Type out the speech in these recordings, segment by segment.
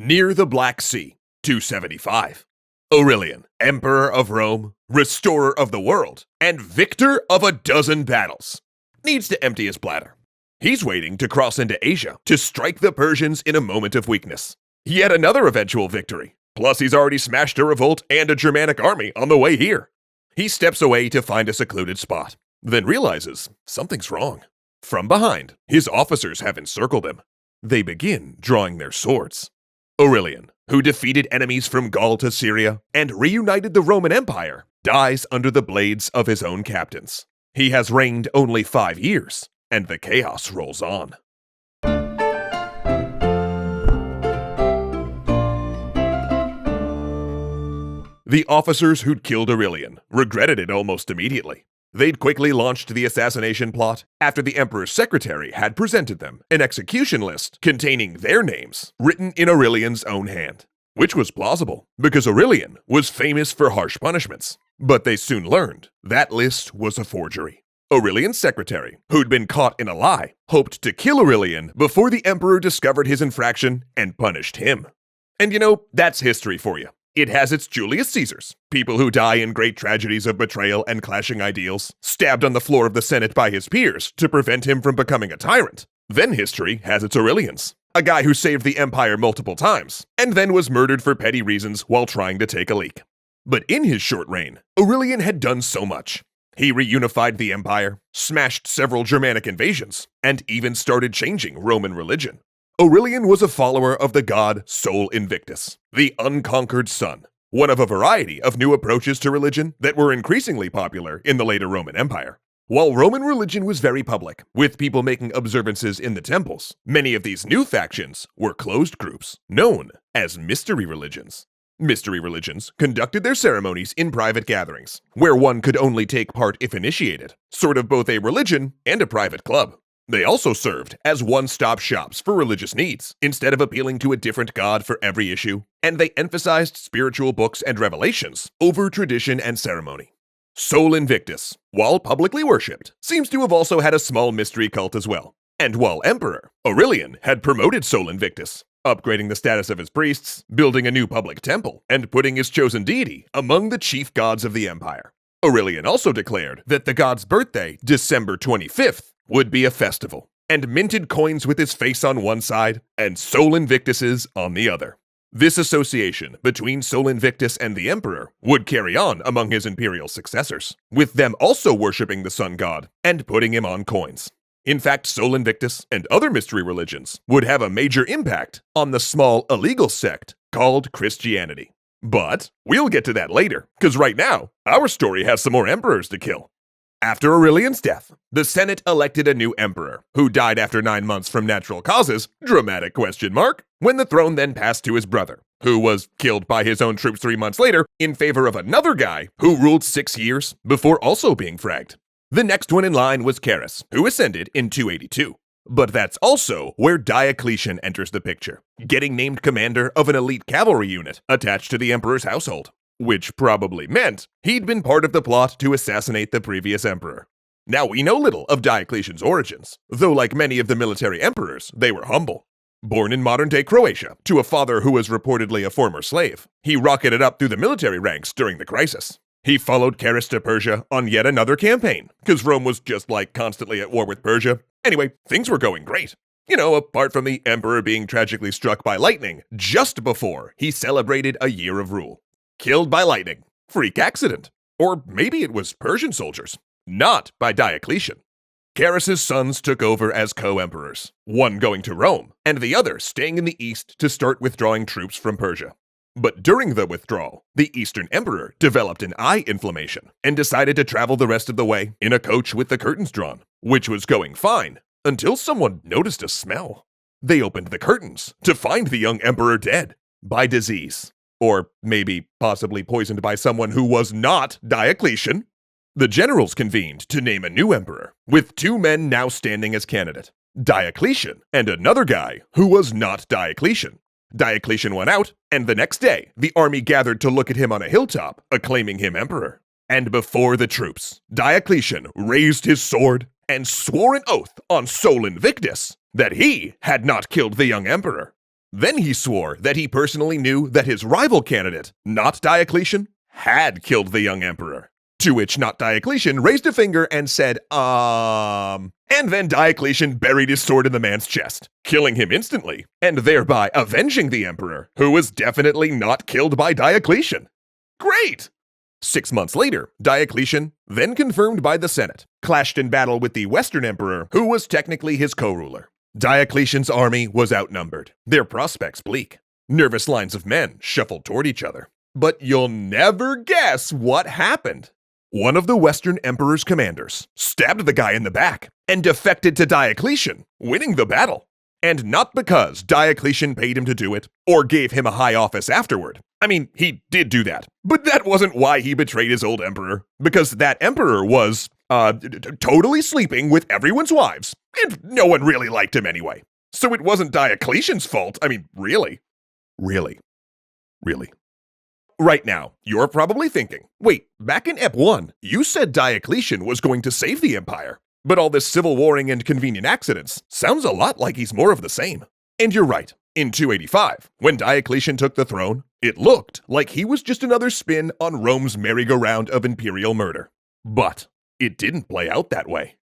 Near the Black Sea, 275. Aurelian, Emperor of Rome, restorer of the world, and victor of a dozen battles, needs to empty his bladder. He's waiting to cross into Asia to strike the Persians in a moment of weakness. Yet another eventual victory. Plus, he's already smashed a revolt and a Germanic army on the way here. He steps away to find a secluded spot, then realizes something's wrong. From behind, his officers have encircled him. They begin drawing their swords. Aurelian, who defeated enemies from Gaul to Syria and reunited the Roman Empire, dies under the blades of his own captains. He has reigned only 5 years, and the chaos rolls on. The officers who'd killed Aurelian regretted it almost immediately. They'd quickly launched the assassination plot after the emperor's secretary had presented them an execution list containing their names written in Aurelian's own hand, which was plausible because Aurelian was famous for harsh punishments. But they soon learned that list was a forgery. Aurelian's secretary, who'd been caught in a lie, hoped to kill Aurelian before the emperor discovered his infraction and punished him. And that's history for you. It has its Julius Caesars, people who die in great tragedies of betrayal and clashing ideals, stabbed on the floor of the Senate by his peers to prevent him from becoming a tyrant. Then history has its Aurelians, a guy who saved the empire multiple times, and then was murdered for petty reasons while trying to take a leak. But in his short reign, Aurelian had done so much. He reunified the empire, smashed several Germanic invasions, and even started changing Roman religion. Aurelian was a follower of the god Sol Invictus, the unconquered sun, one of a variety of new approaches to religion that were increasingly popular in the later Roman Empire. While Roman religion was very public, with people making observances in the temples, many of these new factions were closed groups known as mystery religions. Mystery religions conducted their ceremonies in private gatherings, where one could only take part if initiated, sort of both a religion and a private club. They also served as one-stop shops for religious needs, instead of appealing to a different god for every issue, and they emphasized spiritual books and revelations over tradition and ceremony. Sol Invictus, while publicly worshipped, seems to have also had a small mystery cult as well. And while emperor, Aurelian had promoted Sol Invictus, upgrading the status of his priests, building a new public temple, and putting his chosen deity among the chief gods of the empire. Aurelian also declared that the god's birthday, December 25th, would be a festival, and minted coins with his face on one side and Sol Invictus's on the other. This association between Sol Invictus and the emperor would carry on among his imperial successors, with them also worshipping the sun god and putting him on coins. In fact, Sol Invictus and other mystery religions would have a major impact on the small illegal sect called Christianity. But we'll get to that later, because right now, our story has some more emperors to kill. After Aurelian's death, the Senate elected a new emperor, who died after 9 months from natural causes, dramatic question mark, when the throne then passed to his brother, who was killed by his own troops 3 months later in favor of another guy who ruled 6 years before also being fragged. The next one in line was Carus, who ascended in 282. But that's also where Diocletian enters the picture, getting named commander of an elite cavalry unit attached to the emperor's household. Which probably meant he'd been part of the plot to assassinate the previous emperor. Now, we know little of Diocletian's origins, though like many of the military emperors, they were humble. Born in modern-day Croatia to a father who was reportedly a former slave, he rocketed up through the military ranks during the crisis. He followed Carus to Persia on yet another campaign, because Rome was just constantly at war with Persia. Anyway, things were going great. Apart from the emperor being tragically struck by lightning just before he celebrated a year of rule. Killed by lightning. Freak accident. Or maybe it was Persian soldiers. Not by Diocletian. Carus's sons took over as co-emperors, one going to Rome, and the other staying in the east to start withdrawing troops from Persia. But during the withdrawal, the Eastern Emperor developed an eye inflammation and decided to travel the rest of the way in a coach with the curtains drawn, which was going fine until someone noticed a smell. They opened the curtains to find the young emperor dead by disease. Or maybe possibly poisoned by someone who was not Diocletian. The generals convened to name a new emperor, with 2 men now standing as candidate, Diocletian and another guy who was not Diocletian. Diocletian went out, and the next day, the army gathered to look at him on a hilltop, acclaiming him emperor. And before the troops, Diocletian raised his sword and swore an oath on Sol Invictus that he had not killed the young emperor. Then he swore that he personally knew that his rival candidate, not Diocletian, had killed the young emperor. To which not Diocletian raised a finger and said, And then Diocletian buried his sword in the man's chest, killing him instantly, and thereby avenging the emperor, who was definitely not killed by Diocletian. Great! 6 months later, Diocletian, then confirmed by the Senate, clashed in battle with the Western emperor, who was technically his co-ruler. Diocletian's army was outnumbered, their prospects bleak. Nervous lines of men shuffled toward each other. But you'll never guess what happened. One of the Western emperor's commanders stabbed the guy in the back and defected to Diocletian, winning the battle. And not because Diocletian paid him to do it or gave him a high office afterward. I mean, he did do that, but that wasn't why he betrayed his old emperor, because that emperor was, totally sleeping with everyone's wives, and no one really liked him anyway. So it wasn't Diocletian's fault. I mean, really. Right now, you're probably thinking, wait, back in Ep 1, you said Diocletian was going to save the empire. But all this civil warring and convenient accidents sounds a lot like he's more of the same. And you're right. In 285, when Diocletian took the throne, it looked like he was just another spin on Rome's merry-go-round of imperial murder. But it didn't play out that way.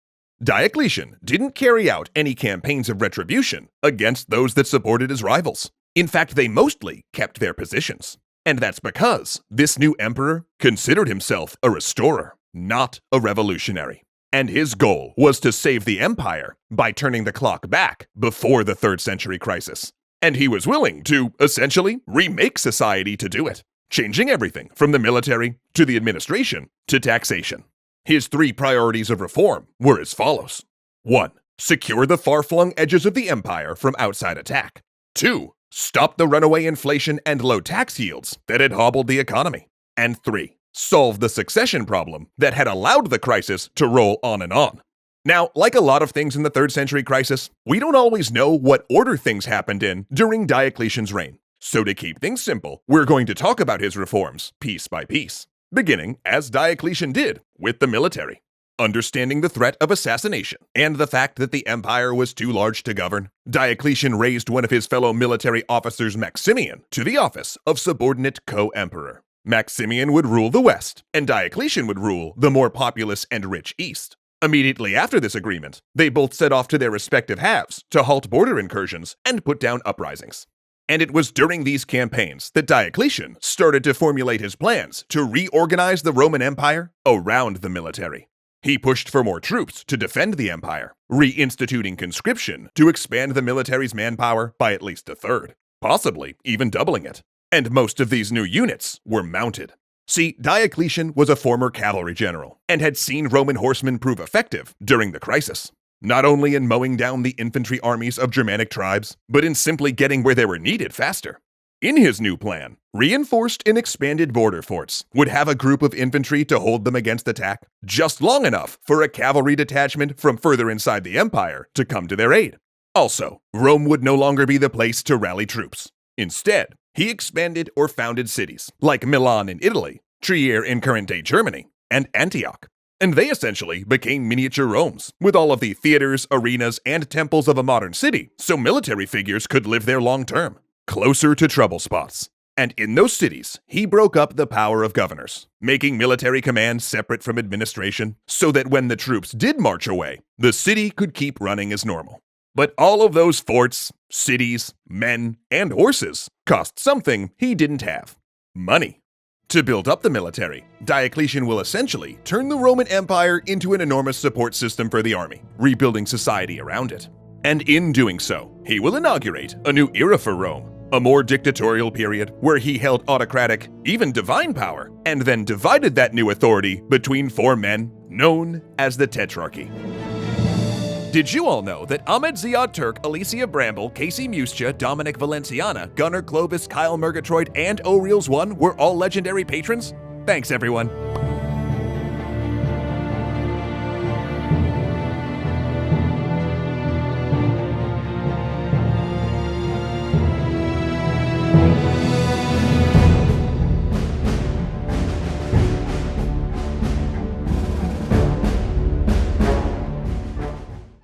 Diocletian didn't carry out any campaigns of retribution against those that supported his rivals. In fact, they mostly kept their positions. And that's because this new emperor considered himself a restorer, not a revolutionary. And his goal was to save the empire by turning the clock back before the 3rd century crisis. And he was willing to, essentially, remake society to do it, changing everything from the military to the administration to taxation. His 3 priorities of reform were as follows. 1. Secure the far-flung edges of the empire from outside attack. 2. Stop the runaway inflation and low tax yields that had hobbled the economy. And 3. Solve the succession problem that had allowed the crisis to roll on and on. Now, like a lot of things in the 3rd century crisis, we don't always know what order things happened in during Diocletian's reign. So to keep things simple, we're going to talk about his reforms piece by piece, beginning, as Diocletian did, with the military. Understanding the threat of assassination and the fact that the empire was too large to govern, Diocletian raised one of his fellow military officers, Maximian, to the office of subordinate co-emperor. Maximian would rule the west, and Diocletian would rule the more populous and rich east. Immediately after this agreement, they both set off to their respective halves to halt border incursions and put down uprisings. And it was during these campaigns that Diocletian started to formulate his plans to reorganize the Roman Empire around the military. He pushed for more troops to defend the empire, reinstituting conscription to expand the military's manpower by at least a third, possibly even doubling it. And most of these new units were mounted. See, Diocletian was a former cavalry general and had seen Roman horsemen prove effective during the crisis, not only in mowing down the infantry armies of Germanic tribes, but in simply getting where they were needed faster. In his new plan, reinforced and expanded border forts would have a group of infantry to hold them against attack, just long enough for a cavalry detachment from further inside the empire to come to their aid. Also, Rome would no longer be the place to rally troops. Instead, he expanded or founded cities like Milan in Italy, Trier in current-day Germany, and Antioch. And they essentially became miniature Romes, with all of the theaters, arenas, and temples of a modern city, so military figures could live there long-term, closer to trouble spots. And in those cities, he broke up the power of governors, making military command separate from administration, so that when the troops did march away, the city could keep running as normal. But all of those forts, cities, men, and horses cost something he didn't have: money. To build up the military, Diocletian will essentially turn the Roman Empire into an enormous support system for the army, rebuilding society around it. And in doing so, he will inaugurate a new era for Rome, a more dictatorial period where he held autocratic, even divine power, and then divided that new authority between 4 men known as the Tetrarchy. Did you all know that Ahmed Ziad Turk, Alicia Bramble, Casey Muscha, Dominic Valenciana, Gunnar Clovis, Kyle Murgatroyd, and O'Reels 1 were all legendary patrons? Thanks, everyone.